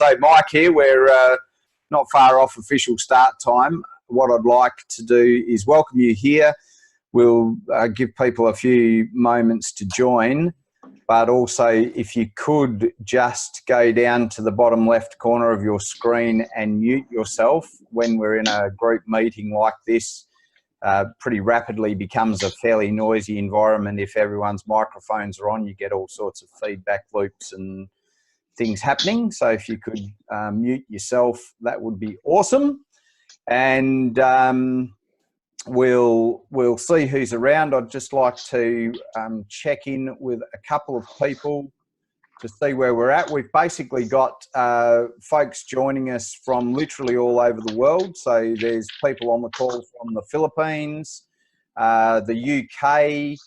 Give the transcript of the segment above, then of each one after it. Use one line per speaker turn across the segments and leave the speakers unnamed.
So, Mike here, we're not far off official start time. What I'd like to do is welcome you here. We'll give people a few moments to join, but also if you could just go down to the bottom left corner of your screen and mute yourself when we're in a group meeting like this. Pretty rapidly becomes a fairly noisy environment. If everyone's microphones are on, you get all sorts of feedback loops and things happening. So if you could mute yourself, that would be awesome. And we'll see who's around. I'd just like to check in with a couple of people to see where we're at. We've basically got folks joining us from literally all over the world. So there's people on the call from the Philippines, the UK,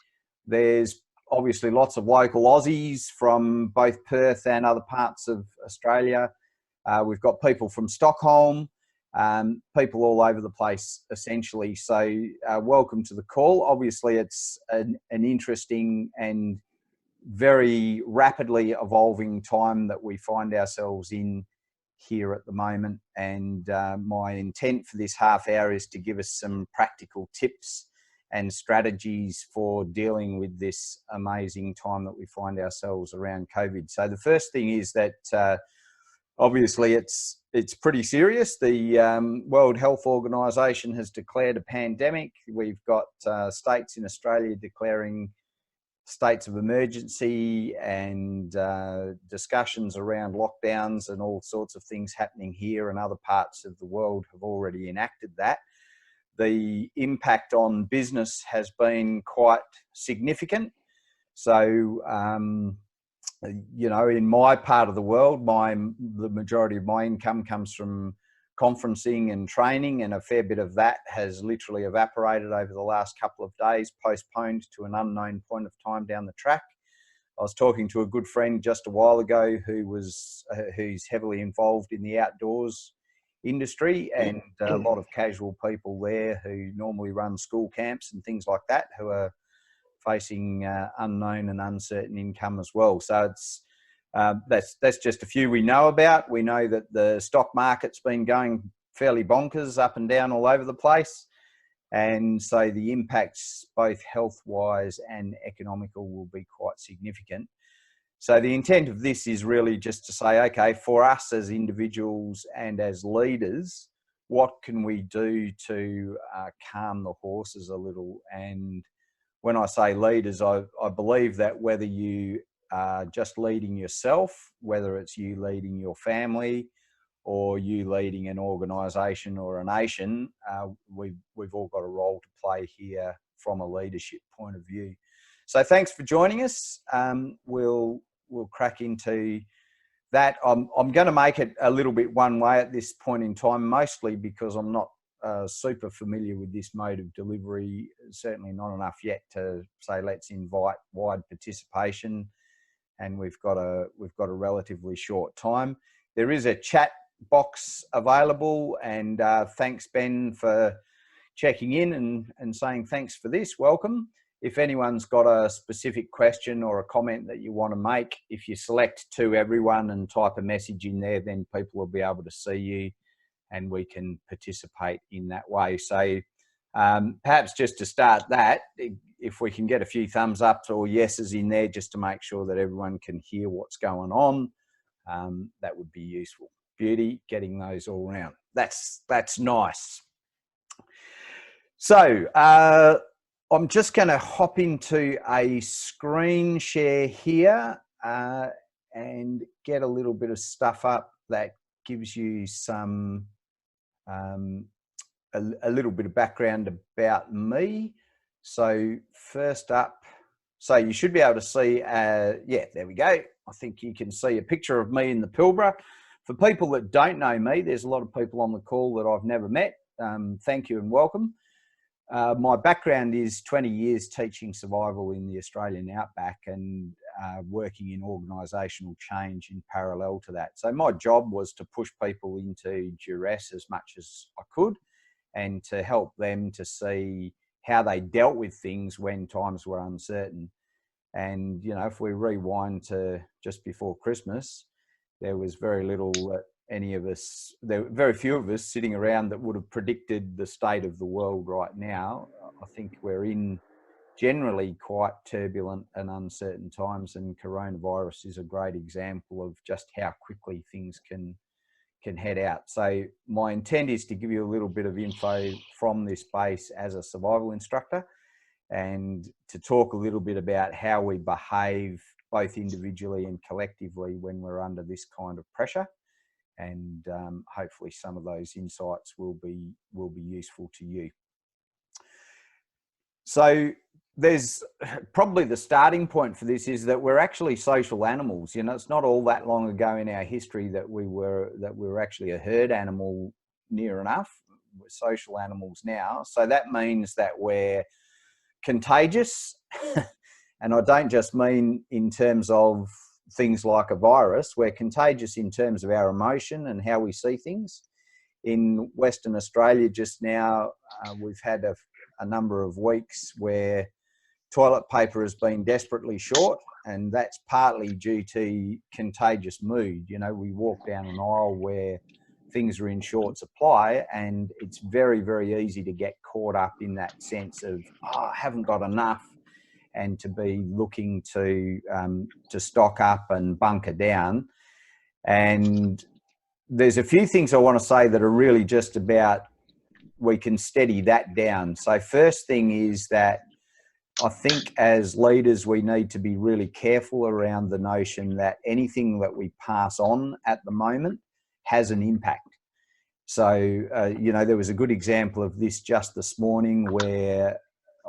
there's obviously lots of local Aussies from both Perth and other parts of Australia. We've got people from Stockholm, people all over the place essentially. So welcome to the call. Obviously it's an interesting and very rapidly evolving time that we find ourselves in here at the moment. And my intent for this half hour is to give us some practical tips and strategies for dealing with this amazing time that we find ourselves around COVID. So the first thing is that obviously it's pretty serious. The World Health Organization has declared a pandemic. We've got states in Australia declaring states of emergency and discussions around lockdowns and all sorts of things happening here, and other parts of the world have already enacted that. The impact on business has been quite significant. So, you know, in my part of the world, the majority of my income comes from conferencing and training, and a fair bit of that has literally evaporated over the last couple of days, postponed to an unknown point of time down the track. I was talking to a good friend just a while ago who's heavily involved in the outdoors industry, and a lot of casual people there who normally run school camps and things like that, who are facing unknown and uncertain income as well. So it's that's just a few we know about. We know that the stock market's been going fairly bonkers, up and down all over the place, and so the impacts both health-wise and economical will be quite significant. So the intent of this is really just to say, okay, for us as individuals and as leaders, what can we do to calm the horses a little? And when I say leaders, I believe that whether you are just leading yourself, whether it's you leading your family or you leading an organisation or a nation, we've all got a role to play here from a leadership point of view. So thanks for joining us. We'll crack into that. I'm going to make it a little bit one way at this point in time, mostly because I'm not super familiar with this mode of delivery, certainly not enough yet to say let's invite wide participation, and we've got a relatively short time. There is a chat box available, and thanks Ben for checking in and saying thanks for this. Welcome. If anyone's got a specific question or a comment that you want to make, if you select to everyone and type a message in there, then people will be able to see you and we can participate in that way. So perhaps just to start that, if we can get a few thumbs ups or yeses in there just to make sure that everyone can hear what's going on, that would be useful. Beauty, getting those all around. That's nice. So I'm just going to hop into a screen share here and get a little bit of stuff up that gives you some a little bit of background about me. So first up, so you should be able to see, yeah, there we go. I think you can see a picture of me in the Pilbara. For people that don't know me, there's a lot of people on the call that I've never met. Thank you and welcome. My background is 20 years teaching survival in the Australian outback and working in organisational change in parallel to that. So my job was to push people into duress as much as I could and to help them to see how they dealt with things when times were uncertain. And, you know, if we rewind to just before Christmas, there was very little that any of us, there were very few of us sitting around that would have predicted the state of the world right now. I think we're in generally quite turbulent and uncertain times, and coronavirus is a great example of just how quickly things can head out. So my intent is to give you a little bit of info from this base as a survival instructor, and to talk a little bit about how we behave both individually and collectively when we're under this kind of pressure. And hopefully some of those insights will be useful to you. So there's probably the starting point for this is that we're actually social animals. You know, it's not all that long ago in our history that we were actually a herd animal near enough. We're social animals now. So that means that we're contagious. And I don't just mean in terms of things like a virus. We're contagious in terms of our emotion and how we see things. In Western Australia just now, we've had a number of weeks where toilet paper has been desperately short, and that's partly due to contagious mood. You know, we walk down an aisle where things are in short supply, and it's very, very easy to get caught up in that sense of, oh, I haven't got enough, and to be looking to stock up and bunker down. And there's a few things I want to say that are really just about, we can steady that down. So first thing is that I think as leaders, we need to be really careful around the notion that anything that we pass on at the moment has an impact. So, you know, there was a good example of this just this morning where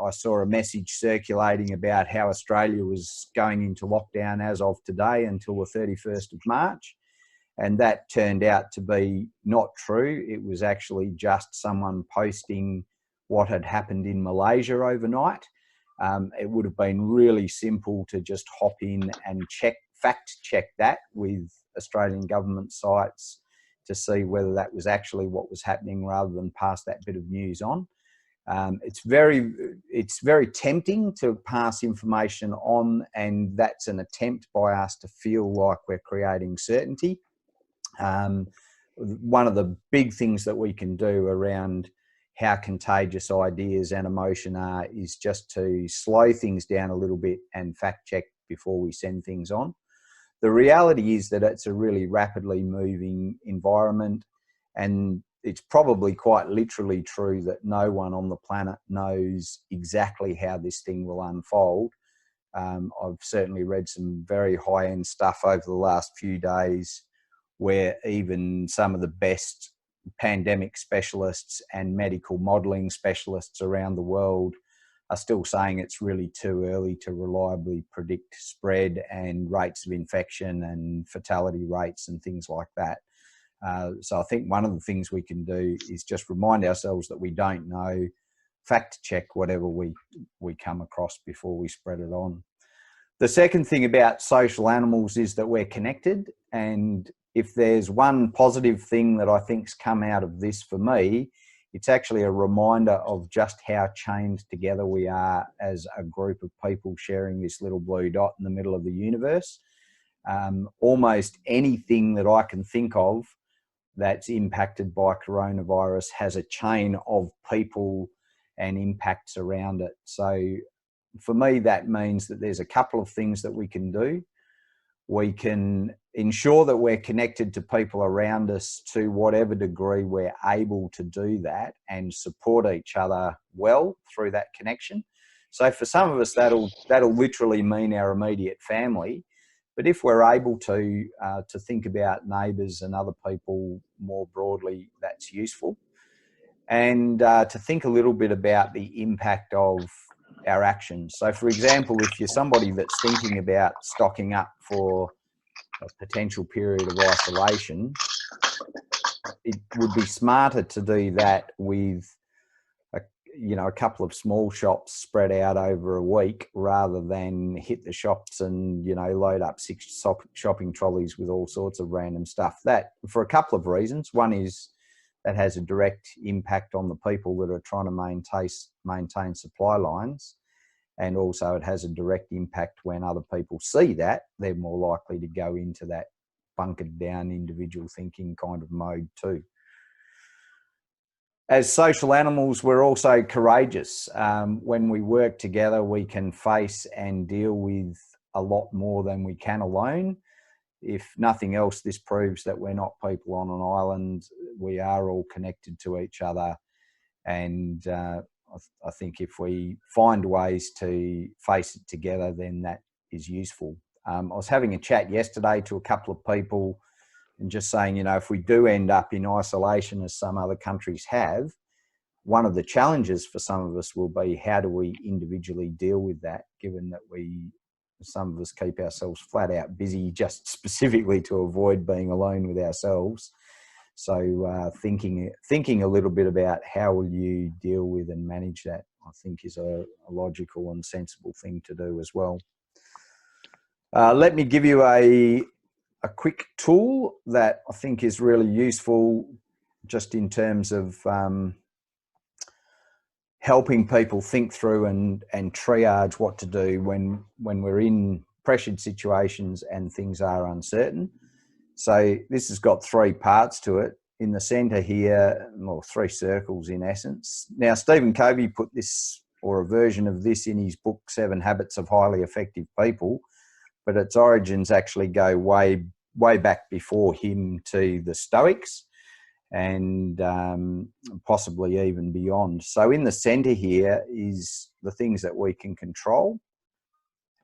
I saw a message circulating about how Australia was going into lockdown as of today until the 31st of March. And that turned out to be not true. It was actually just someone posting what had happened in Malaysia overnight. It would have been really simple to just hop in and fact check that with Australian government sites to see whether that was actually what was happening, rather than pass that bit of news on. It's very tempting to pass information on, and that's an attempt by us to feel like we're creating certainty. One of the big things that we can do around how contagious ideas and emotion are is just to slow things down a little bit and fact check before we send things on. The reality is that it's a really rapidly moving environment, and it's probably quite literally true that no one on the planet knows exactly how this thing will unfold. I've certainly read some very high-end stuff over the last few days where even some of the best pandemic specialists and medical modelling specialists around the world are still saying it's really too early to reliably predict spread and rates of infection and fatality rates and things like that. So I think one of the things we can do is just remind ourselves that we don't know, fact check whatever we come across before we spread it on. The second thing about social animals is that we're connected, and if there's one positive thing that I think's come out of this for me, it's actually a reminder of just how chained together we are as a group of people sharing this little blue dot in the middle of the universe. Almost anything that I can think of that's impacted by coronavirus has a chain of people and impacts around it. So for me, that means that there's a couple of things that we can do. We can ensure that we're connected to people around us to whatever degree we're able to do that, and support each other well through that connection. So for some of us, that'll literally mean our immediate family. But if we're able to think about neighbours and other people more broadly, that's useful. And to think a little bit about the impact of our actions. So for example, if you're somebody that's thinking about stocking up for a potential period of isolation, it would be smarter to do that with a couple of small shops spread out over a week, rather than hit the shops and load up 6 shopping trolleys with all sorts of random stuff. That, for a couple of reasons. One is that has a direct impact on the people that are trying to maintain supply lines. And also it has a direct impact when other people see that, they're more likely to go into that bunkered down individual thinking kind of mode too. As social animals, we're also courageous. When we work together, we can face and deal with a lot more than we can alone. If nothing else, this proves that we're not people on an island. We are all connected to each other. And I think if we find ways to face it together, then that is useful. I was having a chat yesterday to a couple of people and just saying, you know, if we do end up in isolation, as some other countries have, one of the challenges for some of us will be, how do we individually deal with that, given that some of us keep ourselves flat out busy just specifically to avoid being alone with ourselves. So thinking a little bit about how will you deal with and manage that, I think is a logical and sensible thing to do as well. Let me give you a quick tool that I think is really useful just in terms of helping people think through and triage what to do when we're in pressured situations and things are uncertain. So this has got 3 parts to it. In the centre here, well, 3 circles in essence. Now, Stephen Covey put this, or a version of this, in his book, 7 Habits of Highly Effective People, but its origins actually go way back before him to the Stoics, and possibly even beyond. So in the centre here is the things that we can control.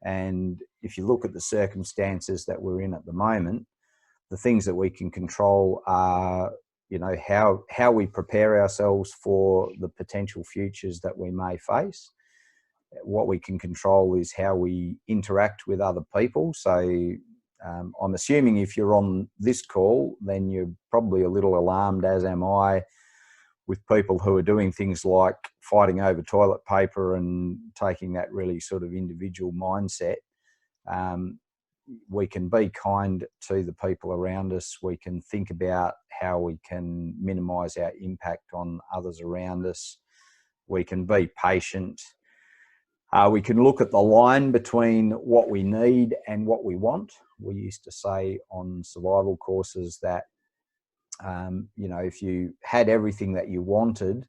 And if you look at the circumstances that we're in at the moment, the things that we can control are, you know, how we prepare ourselves for the potential futures that we may face. What we can control is how we interact with other people. So I'm assuming if you're on this call, then you're probably a little alarmed, as am I, with people who are doing things like fighting over toilet paper and taking that really sort of individual mindset. We can be kind to the people around us. We can think about how we can minimise our impact on others around us. We can be patient. We can look at the line between what we need and what we want. We used to say on survival courses that, you know, if you had everything that you wanted,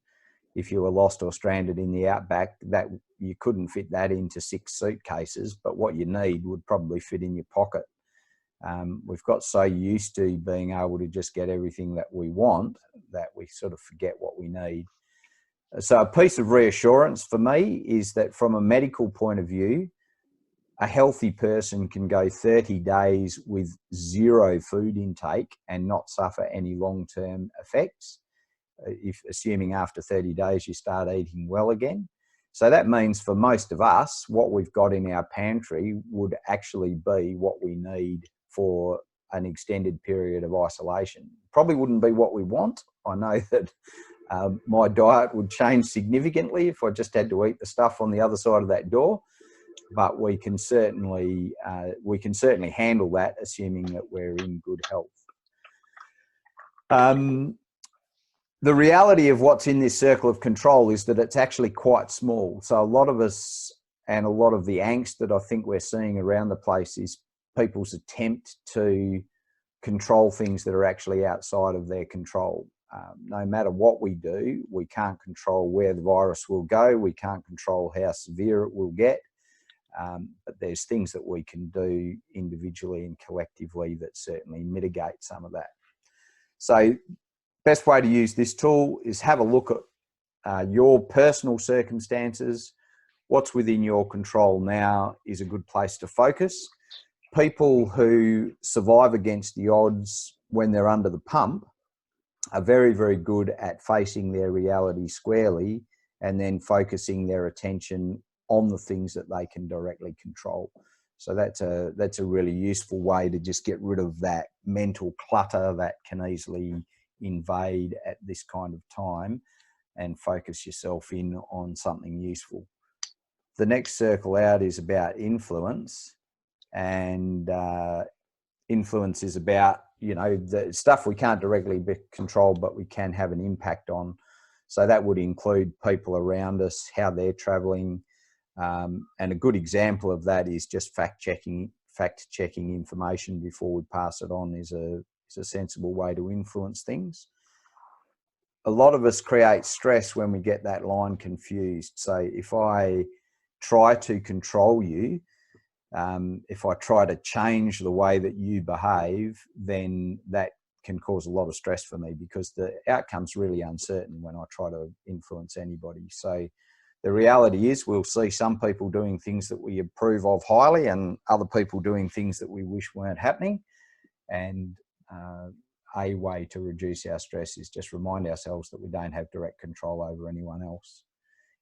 if you were lost or stranded in the outback, that you couldn't fit that into 6 suitcases, but what you need would probably fit in your pocket. We've got so used to being able to just get everything that we want that we sort of forget what we need. So a piece of reassurance for me is that from a medical point of view, a healthy person can go 30 days with 0 food intake and not suffer any long-term effects, if assuming after 30 days you start eating well again. So that means for most of us, what we've got in our pantry would actually be what we need for an extended period of isolation. Probably wouldn't be what we want. I know that my diet would change significantly if I just had to eat the stuff on the other side of that door. But we can certainly handle that, assuming that we're in good health. The reality of what's in this circle of control is that it's actually quite small. So a lot of us, and a lot of the angst that I think we're seeing around the place, is people's attempt to control things that are actually outside of their control. No matter what we do, we can't control where the virus will go. We can't control how severe it will get. But there's things that we can do individually and collectively that certainly mitigate some of that. So best way to use this tool is have a look at your personal circumstances. What's within your control now is a good place to focus. People who survive against the odds when they're under the pump are very, very good at facing their reality squarely and then focusing their attention on the things that they can directly control. So that's a really useful way to just get rid of that mental clutter that can easily invade at this kind of time and focus yourself in on something useful. The next circle out is about influence, and influence is about, you know, the stuff we can't directly control, but we can have an impact on. So that would include people around us, how they're traveling. And a good example of that is just fact checking fact-checking information before we pass it on is a sensible way to influence things. A lot of us create stress when we get that line confused. So if I try to control you, if I try to change the way that you behave, then that can cause a lot of stress for me, because the outcome's really uncertain when I try to influence anybody. So the reality is we'll see some people doing things that we approve of highly and other people doing things that we wish weren't happening. And a way to reduce our stress is just remind ourselves that we don't have direct control over anyone else.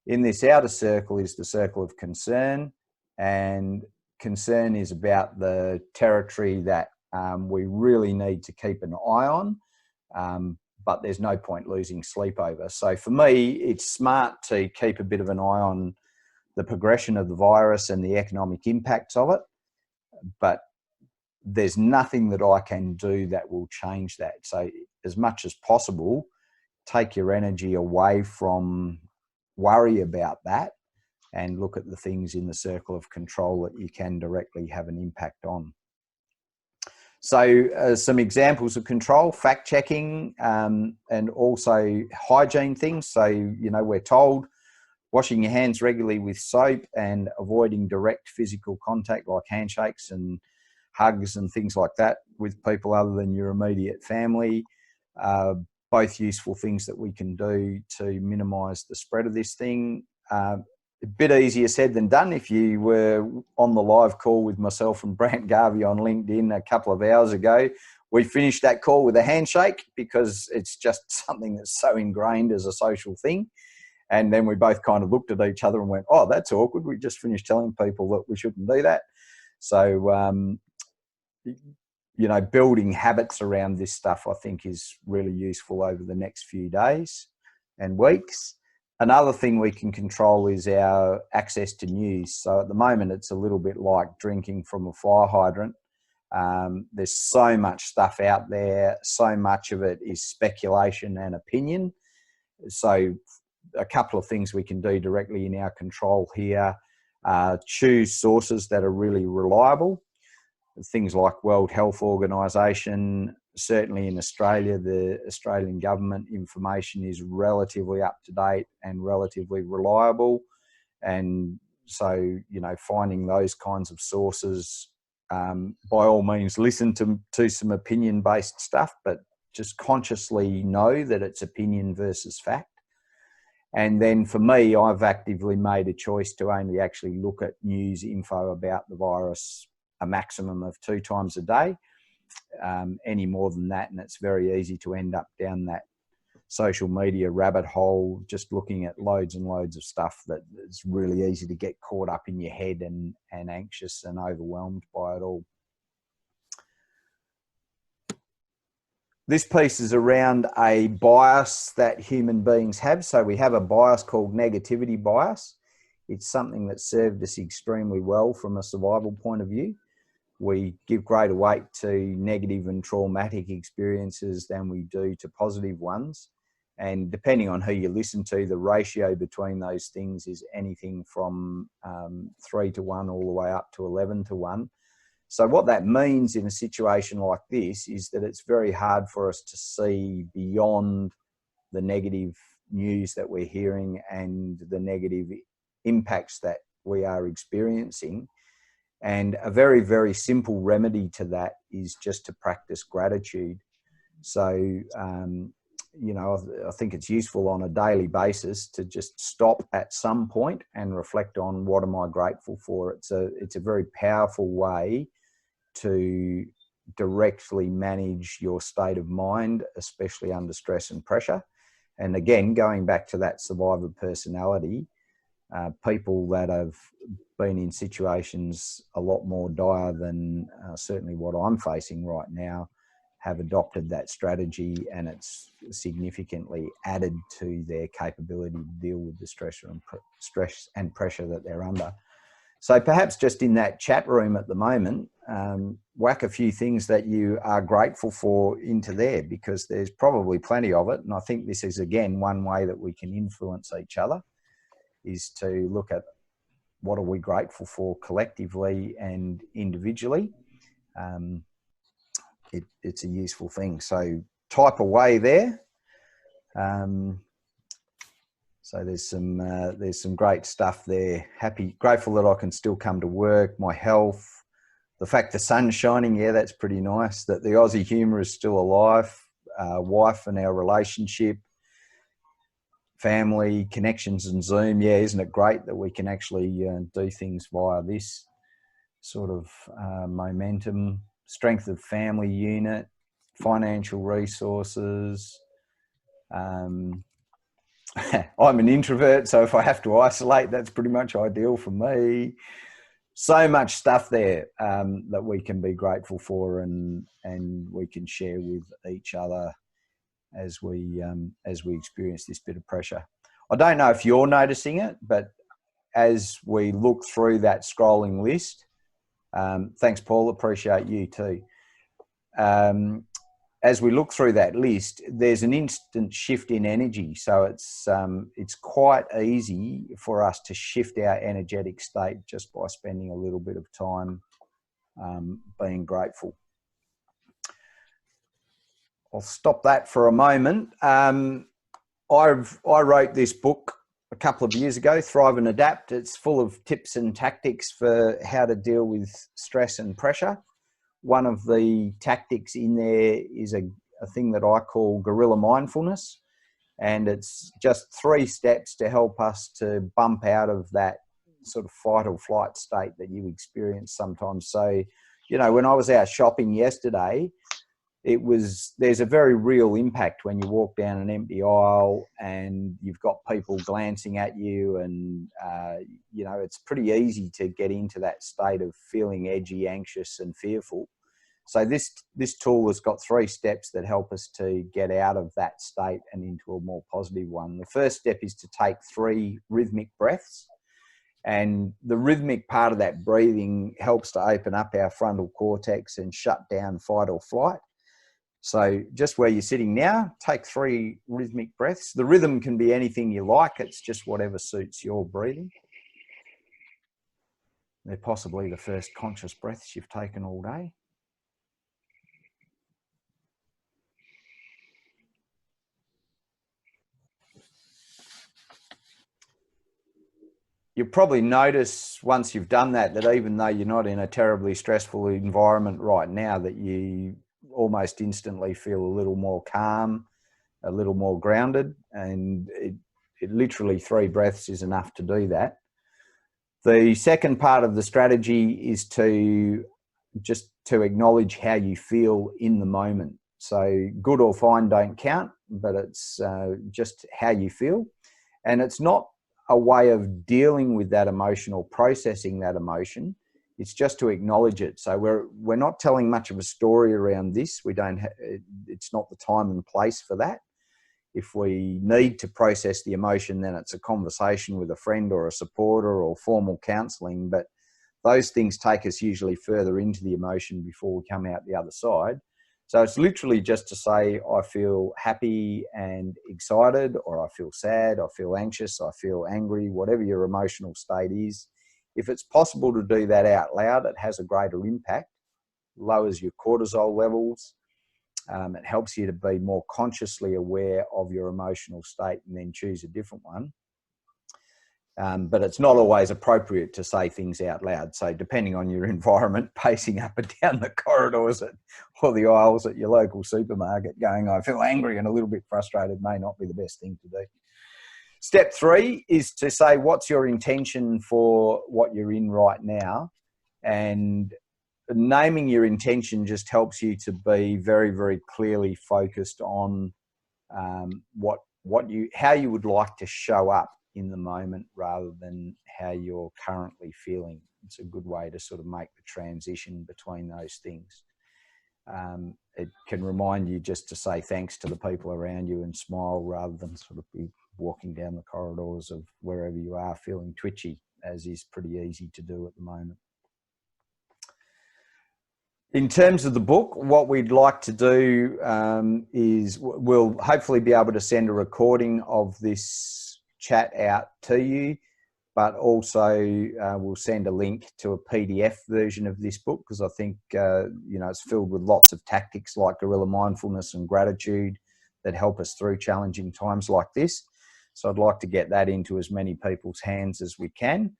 In this outer circle is the circle of concern, and concern is about the territory that we really need to keep an eye on, but there's no point losing sleep over. So for me, it's smart to keep a bit of an eye on the progression of the virus and the economic impacts of it, but there's nothing that I can do that will change that. So as much as possible, take your energy away from worry about that and look at the things in the circle of control that you can directly have an impact on. So some examples of control: fact-checking, and also hygiene things. So, you know, we're told washing your hands regularly with soap and avoiding direct physical contact like handshakes and hugs and things like that with people other than your immediate family. Both useful things that we can do to minimise the spread of this thing. A bit easier said than done. If you were on the live call with myself and Brant Garvey on LinkedIn a couple of hours ago, we finished that call with a handshake because it's just something that's so ingrained as a social thing. And then we both kind of looked at each other and went, oh, that's awkward. We just finished telling people that we shouldn't do that. So, you know, building habits around this stuff, I think, is really useful over the next few days and weeks. Another thing we can control is our access to news. So at the moment, it's a little bit like drinking from a fire hydrant. There's so much stuff out there. So much of it is speculation and opinion. So a couple of things we can do directly in our control here. Choose sources that are really reliable. Things like World Health Organization. Certainly in Australia, the Australian government information is relatively up to date and relatively reliable. And so, you know, finding those kinds of sources, by all means, listen to some opinion-based stuff, but just consciously know that it's opinion versus fact. And then for me, I've actively made a choice to only actually look at news info about the virus a maximum of 2 times a day. Any more than that, and it's very easy to end up down that social media rabbit hole, just looking at loads and loads of stuff that it's really easy to get caught up in your head and anxious and overwhelmed by it all. This piece is around a bias that human beings have. So we have a bias called negativity bias. It's something that served us extremely well from a survival point of view. We give greater weight to negative and traumatic experiences than we do to positive ones. And depending on who you listen to, the ratio between those things is anything from 3 to 1 all the way up to 11 to 1. So what that means in a situation like this is that it's very hard for us to see beyond the negative news that we're hearing and the negative impacts that we are experiencing. And a very, very simple remedy to that is just to practice gratitude. So, you know, I think it's useful on a daily basis to just stop at some point and reflect on what am I grateful for. It's a very powerful way to directly manage your state of mind, especially under stress and pressure. And again, going back to that survivor personality, people that have been in situations a lot more dire than certainly what I'm facing right now have adopted that strategy, and it's significantly added to their capability to deal with the stress and pressure that they're under. So perhaps just in that chat room at the moment, whack a few things that you are grateful for into there, because there's probably plenty of it. And I think this is, again, one way that we can influence each other, is to look at what are we grateful for collectively and individually. It's a useful thing. So type away there. So there's some great stuff there. Grateful that I can still come to work, my health, the fact the sun's shining, yeah, that's pretty nice. That the Aussie humour is still alive, wife and our relationship, family, connections and Zoom. Yeah, isn't it great that we can actually do things via this sort of momentum, strength of family unit, financial resources. I'm an introvert, so if I have to isolate, that's pretty much ideal for me. So much stuff there that we can be grateful for and we can share with each other as we experience this bit of pressure. I don't know if you're noticing it, but as we look through that scrolling list, thanks, Paul, appreciate you too. As we look through that list, there's an instant shift in energy. So it's quite easy for us to shift our energetic state just by spending a little bit of time being grateful. I'll stop that for a moment. I wrote this book a couple of years ago, Thrive and Adapt. It's full of tips and tactics for how to deal with stress and pressure. One of the tactics in there is a thing that I call guerrilla mindfulness. And it's just 3 steps to help us to bump out of that sort of fight or flight state that you experience sometimes. So, you know, when I was out shopping yesterday, there's a very real impact when you walk down an empty aisle and you've got people glancing at you and, you know, it's pretty easy to get into that state of feeling edgy, anxious and fearful. So this tool has got 3 steps that help us to get out of that state and into a more positive one. The first step is to take 3 rhythmic breaths. And the rhythmic part of that breathing helps to open up our frontal cortex and shut down fight or flight. So just where you're sitting now, take 3 rhythmic breaths. The rhythm can be anything you like. It's just whatever suits your breathing. They're possibly the first conscious breaths you've taken all day. You'll probably notice once you've done that even though you're not in a terribly stressful environment right now, that you almost instantly feel a little more calm, a little more grounded, and it literally 3 breaths is enough to do that. The second part of the strategy is to acknowledge how you feel in the moment. So good or fine don't count, but it's just how you feel. And it's not a way of dealing with that emotion or processing that emotion. It's just to acknowledge it. So we're not telling much of a story around this. It's not the time and place for that. If we need to process the emotion, then it's a conversation with a friend or a supporter or formal counselling. But those things take us usually further into the emotion before we come out the other side. So it's literally just to say, I feel happy and excited, or I feel sad, I feel anxious, I feel angry, whatever your emotional state is. If it's possible to do that out loud, it has a greater impact, lowers your cortisol levels. It helps you to be more consciously aware of your emotional state and then choose a different one. But it's not always appropriate to say things out loud. So depending on your environment, pacing up and down the corridors or the aisles at your local supermarket going, I feel angry and a little bit frustrated, may not be the best thing to do. Step 3 is to say, what's your intention for what you're in right now? And naming your intention just helps you to be very, very clearly focused on how you would like to show up in the moment rather than how you're currently feeling. It's a good way to sort of make the transition between those things. It can remind you just to say thanks to the people around you and smile rather than sort of be walking down the corridors of wherever you are feeling twitchy, as is pretty easy to do at the moment. In terms of the book, what we'd like to do is we'll hopefully be able to send a recording of this chat out to you. but also we'll send a link to a PDF version of this book, because I think, you know, it's filled with lots of tactics like guerrilla mindfulness and gratitude that help us through challenging times like this. So I'd like to get that into as many people's hands as we can.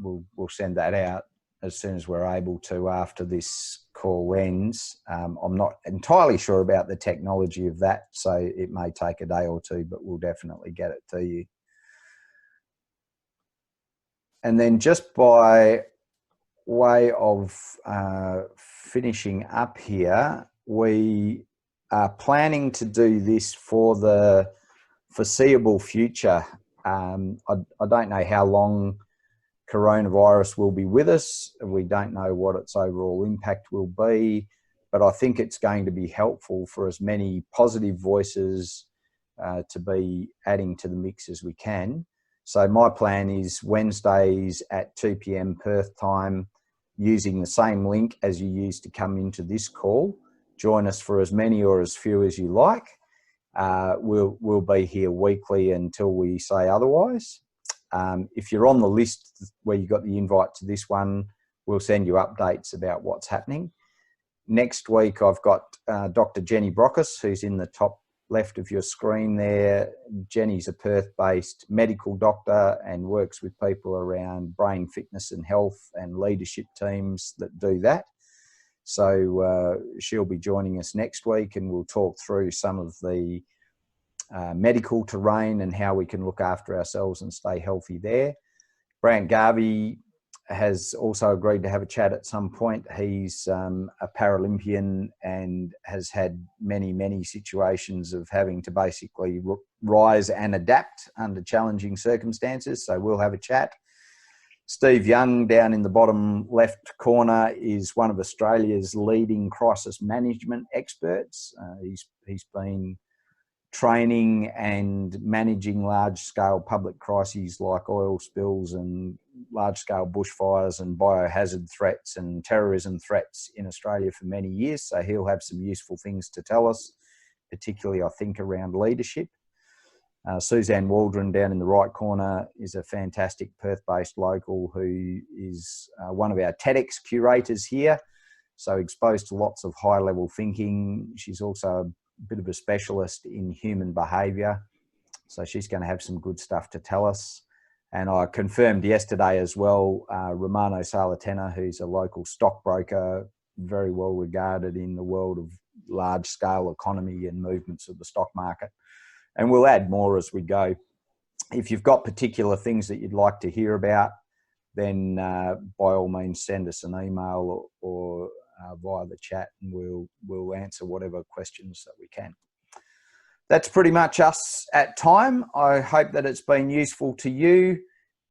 We'll send that out as soon as we're able to after this call ends. I'm not entirely sure about the technology of that, so it may take a day or two, but we'll definitely get it to you. And then just by way of finishing up here, we are planning to do this for the foreseeable future. I don't know how long coronavirus will be with us. We don't know what its overall impact will be, but I think it's going to be helpful for as many positive voices to be adding to the mix as we can. So my plan is Wednesdays at 2 p.m. Perth time, using the same link as you used to come into this call. Join us for as many or as few as you like. We'll be here weekly until we say otherwise. If you're on the list where you got the invite to this one, we'll send you updates about what's happening. Next week, I've got Dr. Jenny Brockis, who's in the top left of your screen there. Jenny's a Perth-based medical doctor and works with people around brain fitness and health and leadership teams that do that. So she'll be joining us next week, and we'll talk through some of the medical terrain and how we can look after ourselves and stay healthy there. Brant Garvey has also agreed to have a chat at some point. He's a Paralympian and has had many situations of having to basically rise and adapt under challenging circumstances. So we'll have a chat. Steve Young, down in the bottom left corner, is one of Australia's leading crisis management experts. He's been training and managing large-scale public crises like oil spills and large-scale bushfires and biohazard threats and terrorism threats in Australia for many years. So he'll have some useful things to tell us, particularly, I think, around leadership. Suzanne Waldron, down in the right corner, is a fantastic Perth-based local who is one of our TEDx curators here. So exposed to lots of high-level thinking. She's also a bit of a specialist in human behaviour. So she's going to have some good stuff to tell us. And I confirmed yesterday as well, Romano Salatena, who's a local stockbroker, very well regarded in the world of large-scale economy and movements of the stock market. And we'll add more as we go. If you've got particular things that you'd like to hear about, then by all means send us an email or via the chat, and we'll answer whatever questions that we can. That's pretty much us at time. I hope that it's been useful to you.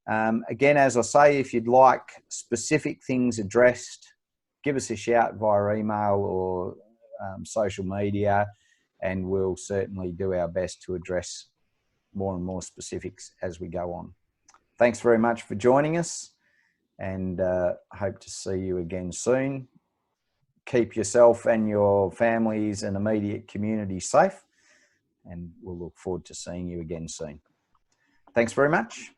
Again, as I say, if you'd like specific things addressed, give us a shout via email or social media, and we'll certainly do our best to address more and more specifics as we go on. Thanks very much for joining us, and hope to see you again soon. Keep yourself and your families and immediate community safe, and we'll look forward to seeing you again soon. Thanks very much.